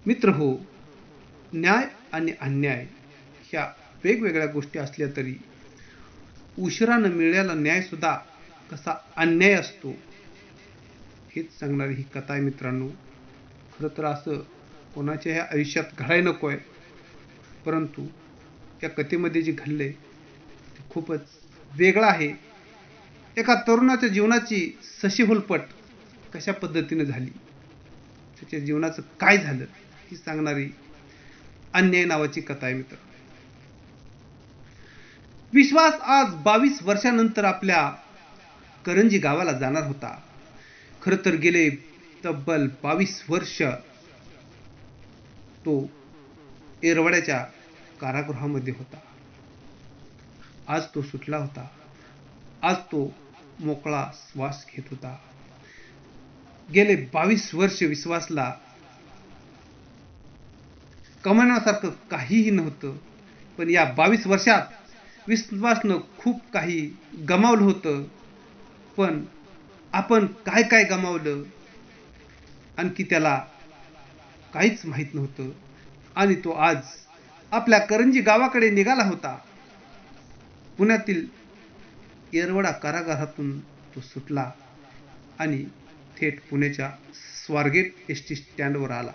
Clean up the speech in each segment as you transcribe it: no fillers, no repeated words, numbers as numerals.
मित्र हो, न्याय आणि अन्याय ह्या वेगवेगळ्या गोष्टी असल्या तरी उशिरानं मिळालेला न्याय सुद्धा कसा अन्याय असतो हेच सांगणारी ही कथा आहे मित्रांनो. खरं तर असं कोणाच्याही आयुष्यात घडायला नको आहे, परंतु या कथेमध्ये जे घडलंय ते खूपच वेगळं आहे. एका तरुणाच्या जीवनाची सशी हुलपट कशा पद्धतीने झाली, त्याच्या जीवनाचं काय झालं ही सांगणारी अन्याय नावाची कथा आहे मित्र. विश्वास आज 22 वर्षानंतर आपल्या करंजी गावाला जाणार होता. खरं तर गेले तब्बल 22 वर्ष तो येरवड्याच्या कारागृहामध्ये होता. आज तो सुटला होता. आज तो मोकळा श्वास घेत होता. गेले 22 वर्ष विश्वासला कमावण्यासारखं काहीही नव्हतं, पण या 22 वर्षात विश्वासनं खूप काही गमावलं होतं. पण आपण काय काय गमावलं आणखी त्याला काहीच माहीत नव्हतं. आणि तो आज आपल्या करंजी गावाकडे निघाला होता. पुण्यातील येरवडा कारागृहातून तो सुटला आणि थेट पुण्याच्या स्वारगेट एस टी स्टँडवर आला.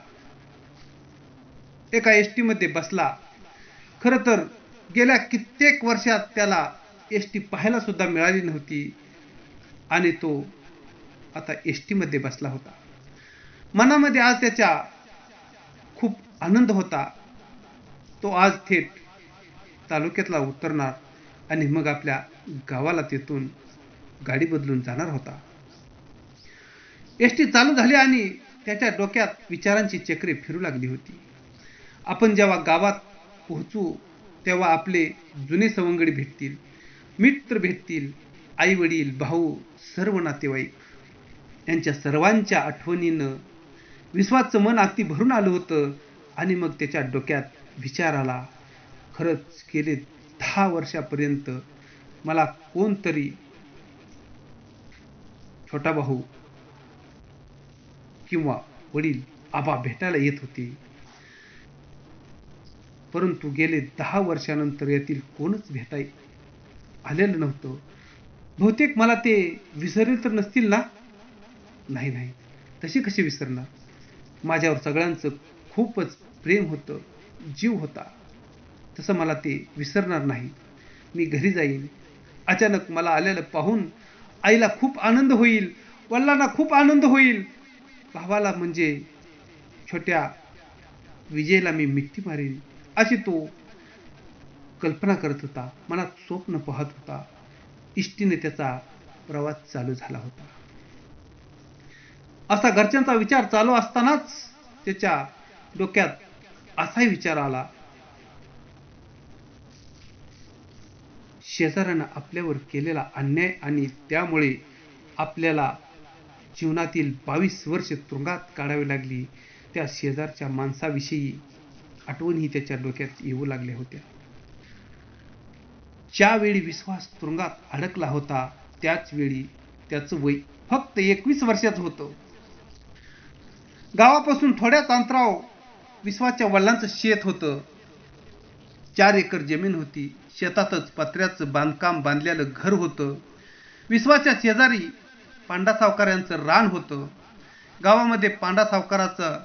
एका एस टीमध्ये बसला. खरं तर गेल्या कित्येक वर्षात त्याला एस टी पाहायला सुद्धा मिळाली नव्हती आणि तो आता एस टीमध्ये बसला होता. मनामध्ये आज त्याच्या खूप आनंद होता. तो आज थेट तालुक्यातला उतरणार आणि मग आपल्या गावाला तिथून गाडी बदलून जाणार होता. एस टी चालू झाली आणि त्याच्या डोक्यात विचारांची चक्रे फिरू लागली होती. आपण जेव्हा गावात पोहोचू तेव्हा आपले जुने सवंगडी भेटतील, मित्र भेटतील, आई वडील, भाऊ, सर्व नातेवाईक यांच्या सर्वांच्या आठवणीनं विश्वासचं मन अगदी भरून आलं होतं. आणि मग त्याच्या डोक्यात विचार आला, खरंच गेले 10 वर्षापर्यंत मला कोणतरी छोटा भाऊ किंवा वडील, आबा भेटायला येत होते, परंतु गेले 10 वर्षानंतर यातील कोणच भेटाय आलेलं नव्हतं. बहुतेक मला ते विसरले तर नसतील ना? नाही नाही, तशी कशी विसरणार. माझ्यावर सगळ्यांचं खूपच प्रेम होतं, जीव होता. तसं मला ते विसरणार नाही. मी घरी जाईन. अचानक मला आलेलं पाहून आईला खूप आनंद होईल, वडिलांना खूप आनंद होईल, भावाला म्हणजे छोट्या विजयला मी मिठी मारीन अशी तो कल्पना करत होता. मनात स्वप्न पाहत होता. इष्टीने त्याचा प्रवास चालू झाला होता. असा घरच्यांचा विचार चालू असतानाच त्याच्या डोक्यात असाही विचार आला, शेजाऱ्यानं आपल्यावर केलेला अन्याय आणि त्यामुळे आपल्याला जीवनातील 22 वर्ष तुरुंगात काढावी लागली. त्या शेजारच्या माणसाविषयी आठवणी त्याच्या डोक्यात येऊ लागल्या होत्या. ज्यावेळी विश्वास तुरुंगात अडकला होता त्याच वेळी त्याचं वय फक्त 21 वर्षाचं होतं. गावापासून थोड्याच अंतरावर विश्वासच्या वडिलांचं शेत होतं. 4 एकर जमीन होती. शेतातच पत्र्याचं बांधकाम बांधलेलं घर होतं. विश्वासच्या शेजारी पांडा सावकारांचं रान होतं. गावामध्ये पांडा सावकाराचा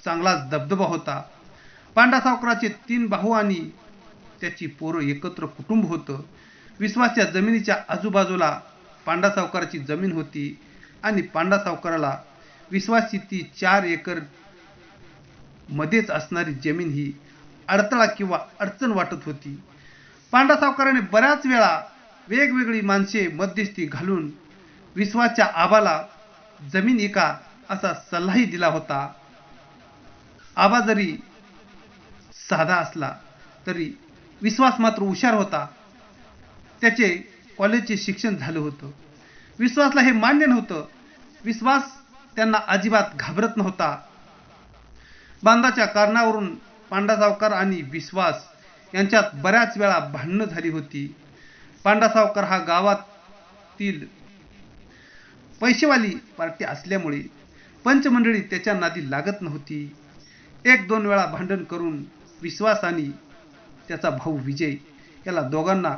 चांगलाच दबदबा होता. पांडा सावकाराचे 3 भाऊ आणि त्याची पोरं एकत्र कुटुंब होतं. विश्वासच्या जमिनीच्या आजूबाजूला पांडा सावकाराची जमीन होती आणि पांडा सावकाराला विश्वासची ती 4 एकर मध्येच असणारी जमीन ही अडथळा किंवा अडचण वाटत होती. पांडा सावकाराने बऱ्याच वेळा वेगवेगळी माणसे मध्यस्थी घालून विश्वासच्या आबाला जमीन इका असा सल्लाही दिला होता. आबा जरी साधा असला तरी विश्वास मात्र हुशार होता. त्याचे कॉलेजचे शिक्षण झालं होतं. विश्वासला हे मान्य नव्हतं. विश्वास त्यांना अजिबात घाबरत नव्हता. बांधाच्या कारणावरून पांडा सावकार आणि विश्वास यांच्यात बऱ्याच वेळा भांडणं झाली होती. पांडा सावकार हा गावातील पैसेवाली पार्टी असल्यामुळे पंचमंडळी त्याच्या नादी लागत नव्हती. एक दोन वेळा भांडण करून विश्वास आणि त्याचा भाऊ विजय याला दोघांना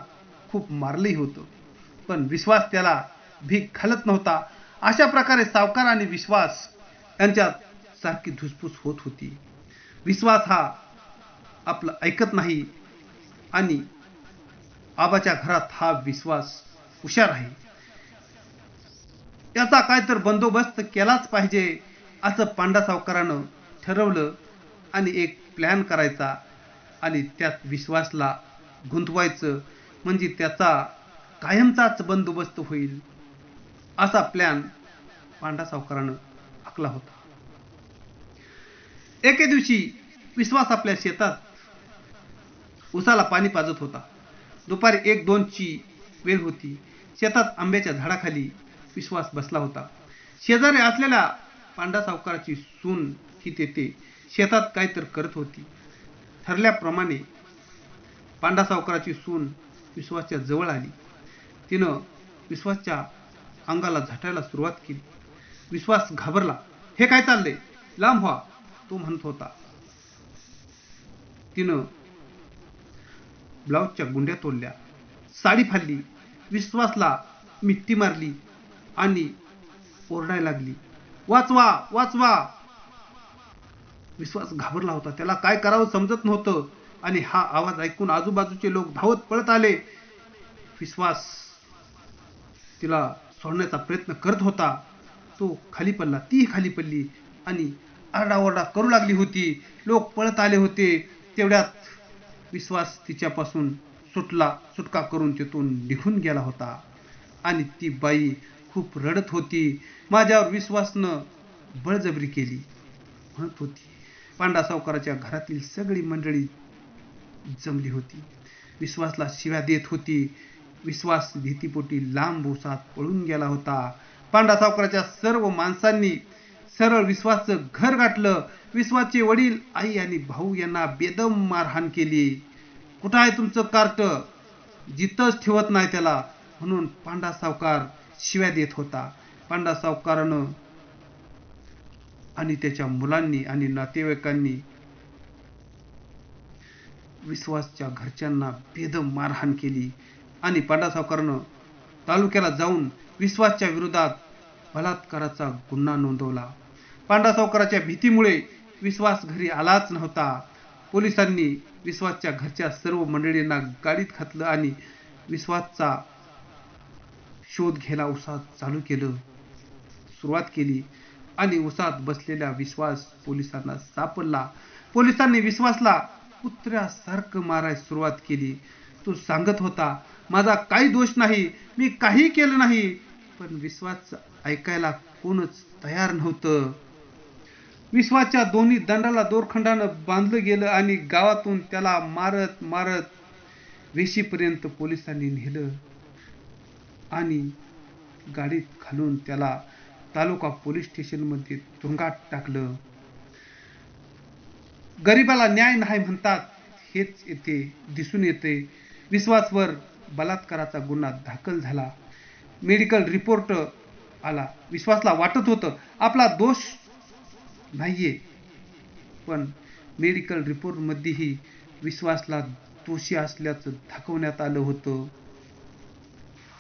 खूप मारलंही होतं, पण विश्वास त्याला भीक घालत नव्हता. अशा प्रकारे सावकार आणि विश्वास यांच्यात सारखी धुसफूस होत होती. विश्वास हा आपलं ऐकत नाही आणि आबाच्या घरात हा विश्वास हुशार आहे, याचा काय तर बंदोबस्त केलाच पाहिजे असं पांडा सावकारानं ठरवलं आणि एक प्लॅन करायचा आणि त्यात विश्वासला गुंतवायचं, म्हणजे त्याचा कायमचाच बंदोबस्त होईल असा प्लॅन पांडा सावकारानं आखला होता. एके दिवशी विश्वास आपल्या शेतात उसाला पाणी पाजत होता. दुपारी 1-2ची वेळ होती. शेतात आंब्याच्या झाडाखाली विश्वास बसला होता. शेजारी असलेल्या पांडा सावकाराची सून ही तेथे शेतात काय तर करत होती. ठरल्याप्रमाणे पांडा सावकाराची सून विश्वासच्या जवळ आली. तिनं विश्वासच्या अंगाला झटायला सुरुवात केली. विश्वास घाबरला. हे काय चाललंय, लांब व्हा, तो म्हणत होता. तिनं ब्लाऊजच्या गुंड्या तोडल्या, साडी फाडली, विश्वासला मिठी मारली आणि ओरडायला लागली, वाचवा वाचवा. विश्वास घाबरला होता. त्याला काय करावं समजत नव्हतं आणि हा आवाज ऐकून आजूबाजूचे लोक धावत पळत आले. विश्वास तिला सोडण्याचा प्रयत्न करत होता. तो खाली पडला, ती खाली पडली आणि आरडाओरडा करू लागली होती. लोक पळत आले होते. तेवढ्यात विश्वास तिच्यापासून सुटका करून तिथून निघून गेला होता आणि ती बाई खूप रडत होती. माझ्यावर विश्वासनं बळजबरी केली म्हणत होती. पांडा सावकाराच्या घरातील सगळी मंडळी जमली होती. विश्वासला शिव्या देत होती. विश्वास भीतीपोटी लांब उसात पळून गेला होता. पांडा सावकाराच्या सर्व माणसांनी सरळ विश्वासचं घर गाठलं. विश्वासचे वडील, आई आणि भाऊ यांना बेदम मारहाण केली. कुठं आहे तुमचं कार्ट, जिथंच ठेवत नाही त्याला, म्हणून पांडा सावकार शिव्या देत होता. पांडा सावकारानं आणि त्याच्या मुलांनी आणि नातेवाईकांनी विश्वासच्या घरच्यांना बेदम मारहाण केली आणि पांडा सावकारानं तालुक्याला जाऊन विश्वासच्या विरोधात बलात्काराचा गुन्हा नोंदवला. पांडा सावकाराच्या भीतीमुळे विश्वास घरी आलाच नव्हता. पोलिसांनी विश्वासच्या घरच्या सर्व मंडळींना गाडीत घातलं आणि विश्वासचा शोध घ्यायला उसात सुरुवात केली आणि उसात बसलेला विश्वास पोलिसांना सापडला. पोलिसांनी विश्वासला कुत्र्यासारखं मारायला सुरुवात केली. तो सांगत होता, माझा काही दोष नाही, मी काही केलं नाही, पण विश्वास ऐकायला कोणच तयार नव्हतं. विश्वासच्या दोन्ही दंडाला दोरखंडानं बांधलं गेलं आणि गावातून त्याला मारत मारत वेशीपर्यंत पोलिसांनी नेलं आणि गाडीत घालून त्याला तालुका पोलीस स्टेशनमध्ये तुरुंगात टाकलं. गरिबाला न्याय नाही म्हणतात हेच येथे दिसून येते. विश्वासवर बलात्काराचा गुन्हा दाखल झाला. मेडिकल रिपोर्ट आला. विश्वासला वाटत होतं आपला दोष नाहीये, पण मेडिकल रिपोर्टमध्येही विश्वासला दोषी असल्याचं दाखवण्यात आलं होतं.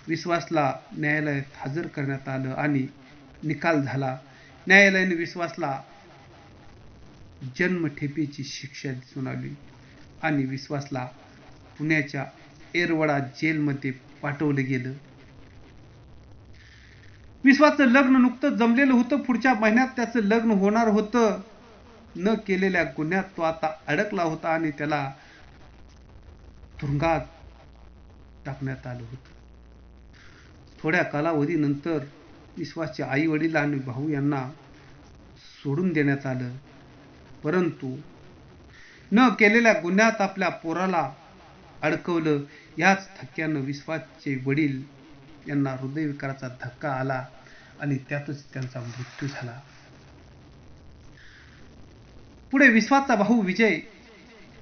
विश्वासला न्यायालयात हजर करण्यात आलं आणि निकाल झाला. न्यायालयाने विश्वासला जन्मठेपेची शिक्षा सुनावली आणि विश्वासला पुण्याच्या येरवडा जेलमध्ये पाठवलं गेलं. विश्वासचं लग्न नुकतंच जमलेलं होतं. पुढच्या महिन्यात त्याचं लग्न होणार होतं. न केलेल्या गुन्ह्यात तो आता अडकला होता आणि त्याला तुरुंगात टाकण्यात आलं होतं. थोड्या कालावधीनंतर विश्वासचे आई वडील आणि भाऊ यांना सोडून देण्यात आलं. परंतु न केलेल्या गुन्ह्यात आपल्या पोराला अडकवलं. याच धक्क्यानं विश्वासचे वडील यांना हृदयविकाराचा धक्का आला आणि त्यातच त्यांचा मृत्यू झाला. पुढे विश्वासचा भाऊ विजय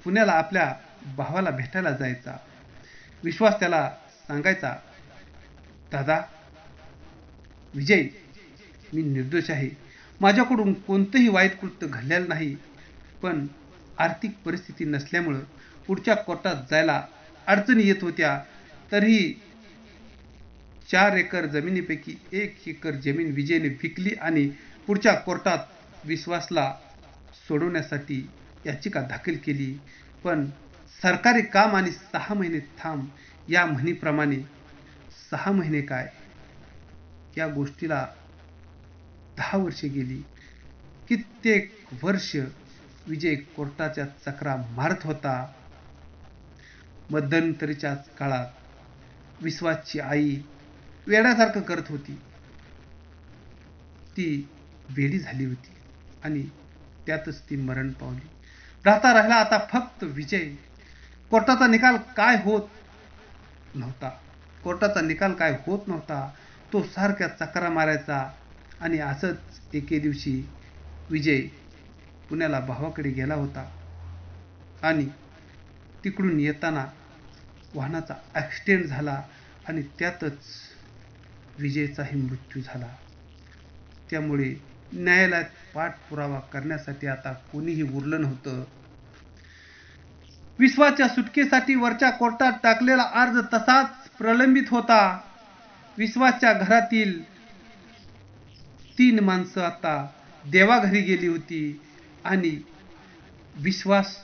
पुण्याला आपल्या भावाला भेटायला जायचा. विश्वास त्याला सांगायचा, दादा विजय, मी निर्दोष आहे, माझ्याकडून कोणतंही वाईट कृत्य घडलेलं नाही, पण आर्थिक परिस्थिती नसल्यामुळं पुढच्या कोर्टात जायला अडचणी येत होत्या. तरीही 4 एकर जमिनीपैकी 1 एकर जमीन विजयने विकली आणि पुढच्या कोर्टात विश्वासला सोडवण्यासाठी याचिका दाखल केली. पण सरकारी काम आणि 6 महिने थांब या म्हणीप्रमाणे 6 महिने काय, या गोष्टीला 10 वर्षे गेली. कित्येक वर्ष विजय कोर्टाच्या चकरा मारत होता. मध्यंतरीच्या काळात विश्वासची आई वेड्यासारखं करत होती. ती वेडी झाली होती आणि त्यातच ती मरण पावली. राहता राहिला आता फक्त विजय. कोर्टाचा निकाल काय होत नव्हता. कोर्टाचा निकाल काय होत नव्हता. तो सारख्या चकरा मारायचा. आणि असंच एके दिवशी विजय पुण्याला भावाकडे गेला होता आणि तिकडून येताना वाहनाचा ॲक्सिडेंट झाला आणि त्यातच विजयचाही मृत्यू झाला. त्यामुळे न्यायालयात पाठपुरावा करण्यासाठी आता कोणीही उरलं नव्हतं. विश्वाच्या सुटकेसाठी वरच्या कोर्टात टाकलेला अर्ज तसाच प्रलंबित होता. विश्वाच्या घरातील 3 माणसं आता देवाघरी गेली होती आणि विश्वास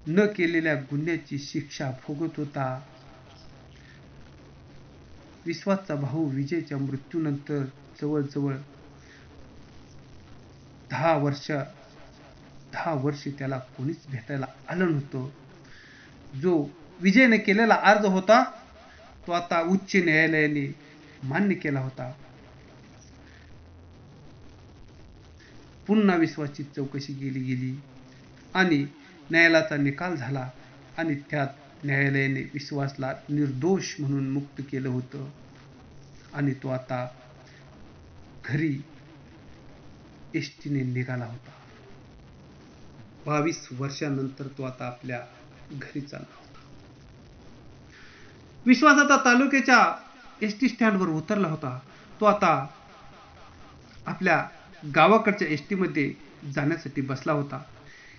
न केलेल्या गुन्ह्याची शिक्षा भोगत होता. विश्वासचा भाऊ विजयच्या मृत्यूनंतर जवळजवळ 10 वर्षे त्याला कोणीच भेटायला आलं नव्हतं. जो विजयने केलेला अर्ज होता तो आता उच्च न्यायालयाने मान्य केला होता. पुन्हा विश्वासची चौकशी केली गेली आणि न्यायालयाचा निकाल झाला आणि त्यात न्यायालयाने विश्वासला निर्दोष म्हणून मुक्त केलं होतं आणि तो आता घरी एसटीने निघाला होता. 22 वर्षांनंतर तो आता आपल्या घरी चालला होता. विश्वास आता तालुक्याच्या एसटी स्टँडवर उतरला होता. तो आता आपल्या गावाकडच्या एसटीमध्ये जाण्यासाठी बसला होता.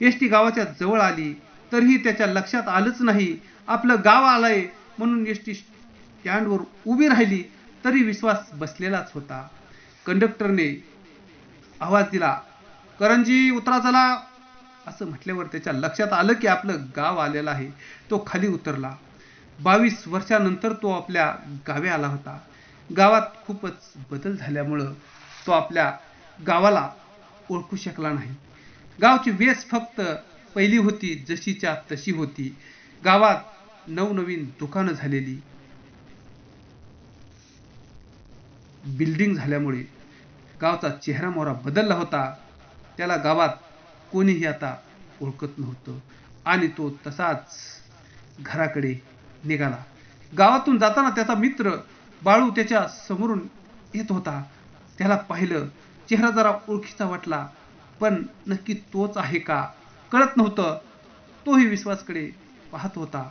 एसटी गावाच्या जवळ आली तरीही त्याच्या लक्षात आलंच नाही आपलं गाव आलंय म्हणून. एसटी स्टँडवर उभी राहिली तरी विश्वास बसलेलाच होता. कंडक्टरने आवाज दिला, करंजी उतरा चला, असं म्हटल्यावर त्याच्या लक्षात आलं की आपलं गाव आलेलं आहे. तो खाली उतरला. 22 वर्षांनंतर तो आपल्या गावी आला होता. गावात खूपच बदल झाल्यामुळं तो आपल्या गावाला ओळखू शकला नाही. गावची वेस फक्त पहिली होती जशीच्या तशी होती. गावात नवनवीन दुकानं झालेली, बिल्डिंग झाल्यामुळे गावचा चेहरा मोहरा बदलला होता. त्याला गावात कोणीही आता ओळखत नव्हतं आणि तो तसाच घराकडे निघाला. गावातून जाताना त्याचा मित्र बाळू त्याच्या समोरून येत होता. त्याला पाहिलं. चेहरा जरा ओळखीचा वाटला पण नक्की तोच आहे का कळत नव्हतं. तोही विश्वासकडे पाहत होता.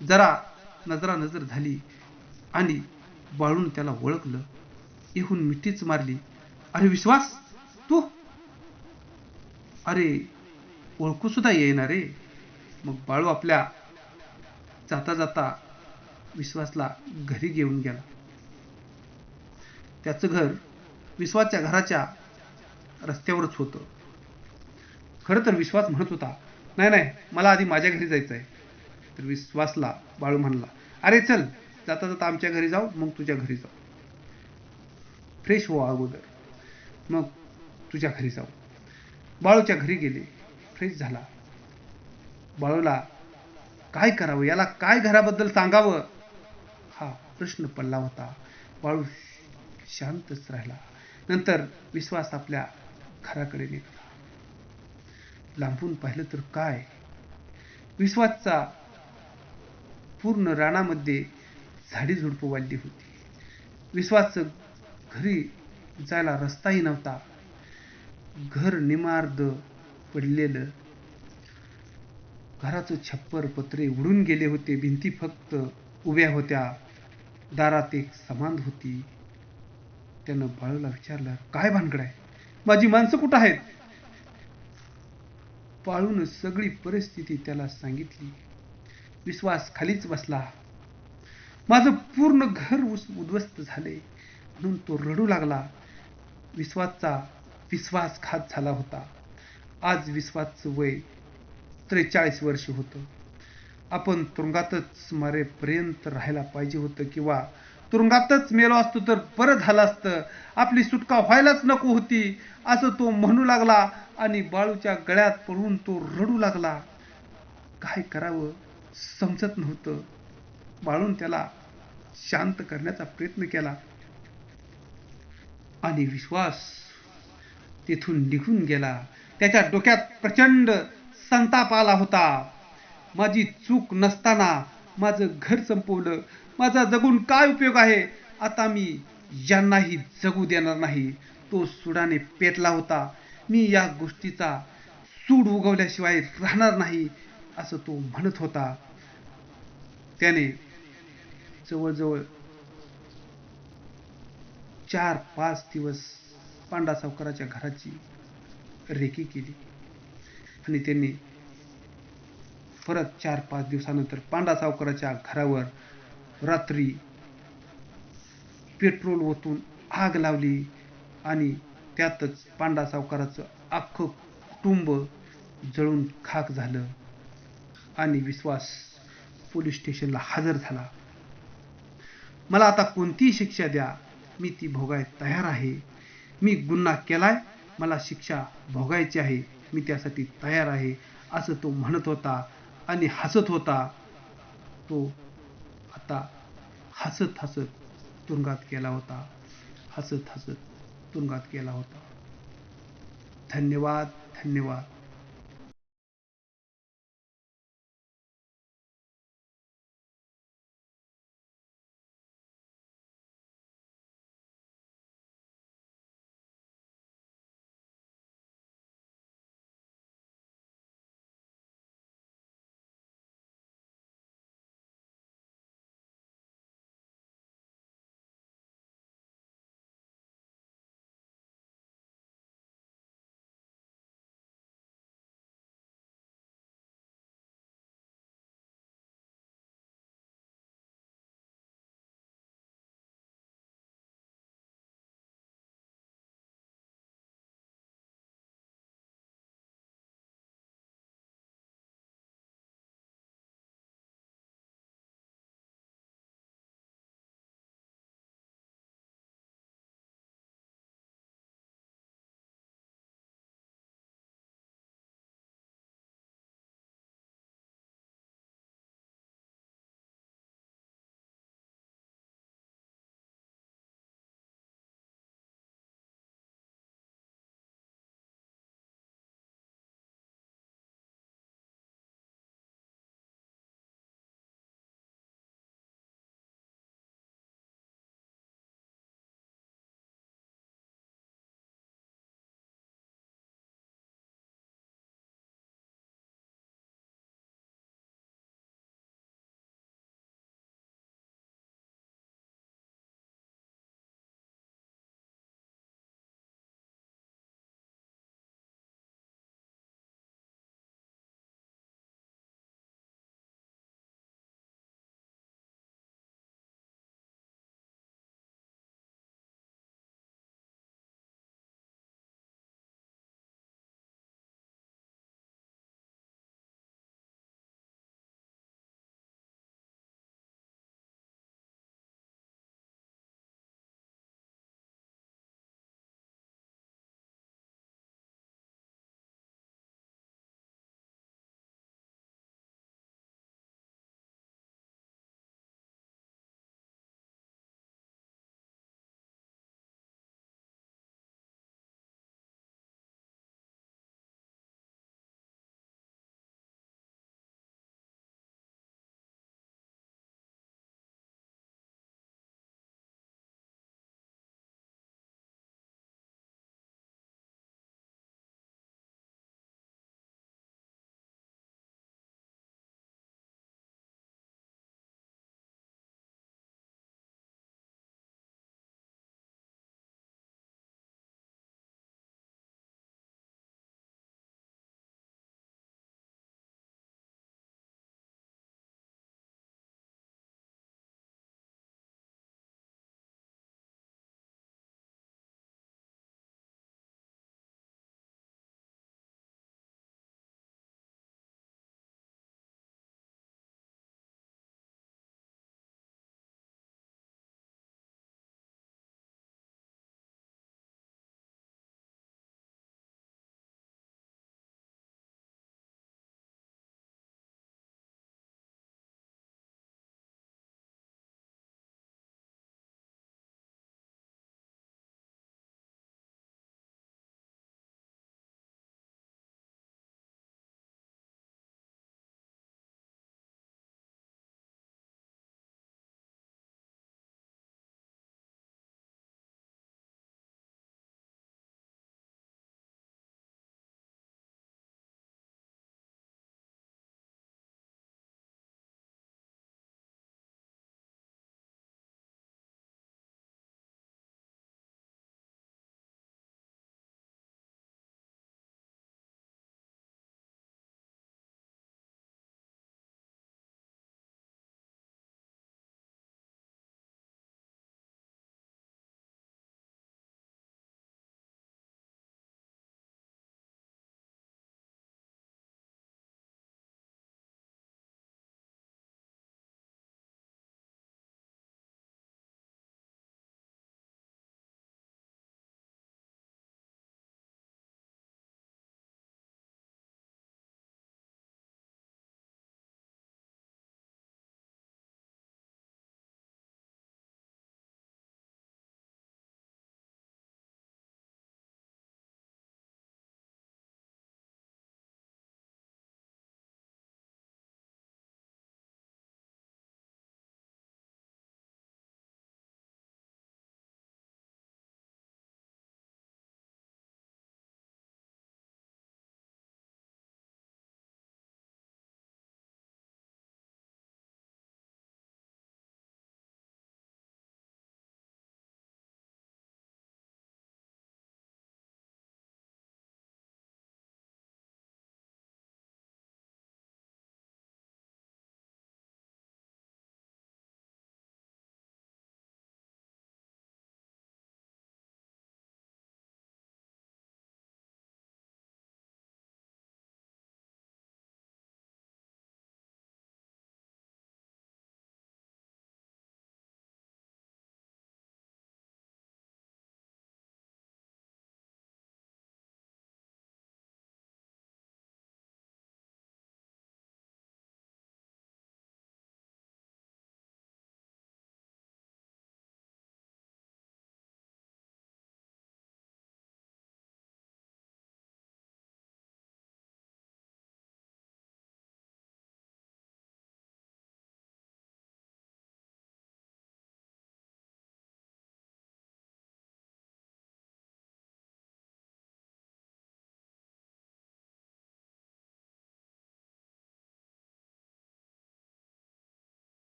जरा नजरानजर झाली आणि बाळून त्याला ओळखलं. येऊन मिठीच मारली. अरे विश्वास, तू? अरे ओळखू सुद्धा येईना रे. मग बाळू आपल्या जाता जाता विश्वासला घरी घेऊन गेला. त्याचं घर विश्वासच्या घराच्या रस्त्यावरच होतं. खरं तर विश्वास म्हणत होता, नाही नाही, मला आधी माझ्या घरी जायचं आहे. तर विश्वासला बाळू म्हणला, अरे चल, जाता जाता आमच्या घरी जाऊ, मग तुझ्या घरी जाऊ. फ्रेश हो अगोदर, मग तुझ्या घरी जाऊ. बाळूच्या घरी गेले. फ्रेश झाला. बाळूला काय करावं, याला काय घराबद्दल सांगावं हा प्रश्न पडला होता. बाळू शांतच राहिला. नंतर विश्वास आपल्या घराकडे निघाला. लांबून पाहिलं तर काय, विश्वासचा पूर्ण रानामध्ये झाडी झुडपं वाढली होती. विश्वासचं घरी जायला रस्ताही नव्हता. घर निमार्द पडलेलं. घराचं छप्पर पत्रे उडून गेले होते. भिंती फक्त उभ्या होत्या. दारात एक समाध होती. त्यानं बाळूला विचारलं, काय भानगड आहे, माझी माणसं कुठं आहेत? बाळून सगळी परिस्थिती त्याला सांगितली. विश्वास खालीच बसला. माझं पूर्ण घर उद्ध्वस्त झाले म्हणून तो रडू लागला. विश्वासचा विश्वासघात झाला होता. आज विश्वासचं वय 43 वर्ष होतं. आपण तुरुंगातच मरेपर्यंत राहायला पाहिजे होतं, किंवा तुरुंगातच मेलो असतो तर बरं झालं असतं. आपली सुटका व्हायलाच नको होती, असं तो म्हणू लागला आणि बाळूच्या गळ्यात पडून तो रडू लागला. काय करावं समजत नव्हतं. बाळून त्याला शांत करण्याचा प्रयत्न केला आणि विश्वास तिथून निघून गेला. त्याच्या डोक्यात प्रचंड संताप आला होता. माझी चूक नसताना माझं घर संपवलं. माझा जगून काय उपयोग आहे? आता मी यांनाही जगू देणार नाही. तो सुडाने पेटला होता. मी या गोष्टीचा सूड उगवल्याशिवाय राहणार नाही, असं तो म्हणत होता. त्याने जवळजवळ 4-5 दिवस पांडा सावकाराच्या घराची रेकी केली आणि त्यांनी परत 4-5 दिवसानंतर पांडा सावकाराच्या घरावर रात्री पेट्रोल ओतून आग लावली आणि त्यातच पांडा सावकाराचं अख्खं कुटुंब जळून खाक झालं आणि विश्वास पोलीस स्टेशनला हजर झाला. मला आता कोणतीही शिक्षा द्या, मी ती भोगाय तयार आहे. मी गुन्हा केलाय, मला शिक्षा भोगायची आहे, मी त्यासाठी तयार आहे, असं तो म्हणत होता आणि हसत होता. तो आता हसत हसत तुरुंगात गेला होता. हसत हसत तुरुंगात गेला होता. धन्यवाद, धन्यवाद.